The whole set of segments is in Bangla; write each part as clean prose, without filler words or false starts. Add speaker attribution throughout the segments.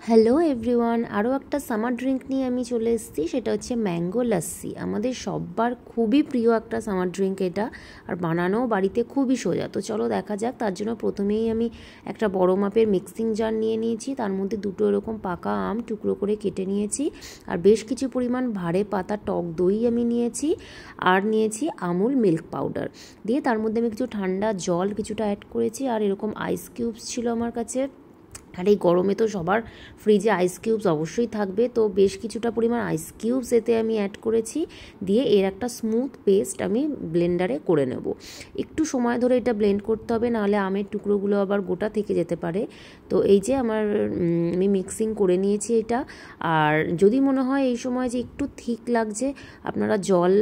Speaker 1: হ্যালো এভরিওয়ান, আরও একটা সামার ড্রিঙ্ক নিয়ে আমি চলে এসেছি। সেটা হচ্ছে ম্যাঙ্গো লাস্সি। আমাদের সবার খুবই প্রিয় একটা সামার ড্রিঙ্ক এটা, আর বানানোও বাড়িতে খুবই সোজা। তো চলো দেখা যাক। তার জন্য প্রথমেই আমি একটা বড় মাপের মিক্সিং জার নিয়ে নিয়েছি। তার মধ্যে দুটো এরকম পাকা আম টুকরো করে কেটে নিয়েছি, আর বেশ কিছু পরিমাণ ভাড়ে পাতা টক দই আমি নিয়েছি, আর নিয়েছি আমুল মিল্ক পাউডার দিয়ে। তার মধ্যে আমি কিছু ঠান্ডা জল কিছুটা অ্যাড করেছি, আর এরকম আইস কিউবস ছিল আমার কাছে। আর এই গরমে তো সবার ফ্রিজে আইস কিউবস অবশ্যই থাকবে, তো বেশ কিছুটা পরিমাণ আইস কিউবস এতে আমি অ্যাড করেছি। দিয়ে এর একটা স্মুথ পেস্ট আমি ব্লেন্ডারে করে নেব। একটু সময় ধরে এটা ব্লেন্ড করতে হবে, নাহলে আমের টুকরোগুলো আবার গোটা থেকে যেতে পারে। তো এই যে আমি মিক্সিং করে নিয়েছি এটা। আর যদি মনে হয় এই সময় যে একটু থিক লাগছে, আপনারা জল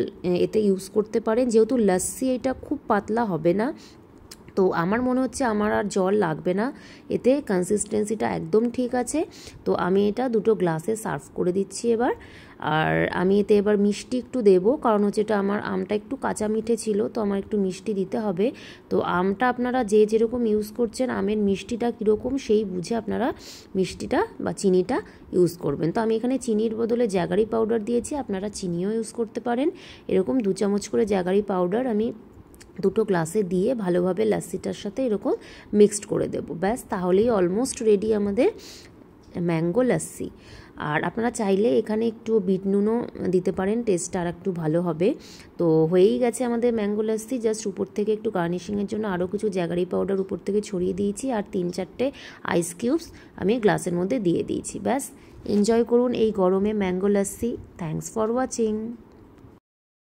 Speaker 1: এতে ইউজ করতে পারেন, যেহেতু লাস্সি এটা খুব পাতলা হবে না। তো আমার মনে হচ্ছে আমার আর জল লাগবে না, এতে কনসিস্টেন্সিটা একদম ঠিক আছে। তো আমি এটা দুটো গ্লাসে সার্ভ করে দিচ্ছি এবার। আর আমি এতে এবার মিষ্টি একটু দেবো, কারণ হচ্ছে এটা আমার আমটা একটু কাঁচা মিঠে ছিল, তো আমার একটু মিষ্টি দিতে হবে। তো আমটা আপনারা যে যেরকম ইউজ করছেন, আমের মিষ্টিটা কীরকম সেই বুঝে আপনারা মিষ্টিটা বা চিনিটা ইউজ করবেন। তো আমি এখানে চিনির বদলে জ্যাগারি পাউডার দিয়েছি, আপনারা চিনিও ইউজ করতে পারেন। এরকম 2 চামচ করে জ্যাগারি পাউডার আমি দুটো গ্লাসে দিয়ে ভালোভাবে লাস্সিটার সাথে এরকম মিক্সড করে দেব। ব্যাস, তাহলেই অলমোস্ট রেডি আমাদের ম্যাঙ্গো লাস্সি। আর আপনারা চাইলে এখানে একটু বিট নুনও দিতে পারেন, টেস্টটা আর একটু ভালো হবে। তো হয়েই গেছে আমাদের ম্যাঙ্গো লাস্সি। জাস্ট উপর থেকে একটু গার্নিশিংয়ের জন্য আরও কিছু জ্যাগারি পাউডার উপর থেকে ছড়িয়ে দিয়েছি, আর 3-4টে আইস কিউবস আমি গ্লাসের মধ্যে দিয়ে দিয়েছি। ব্যাস, এনজয় করুন এই গরমে mango lassi. Thanks for watching.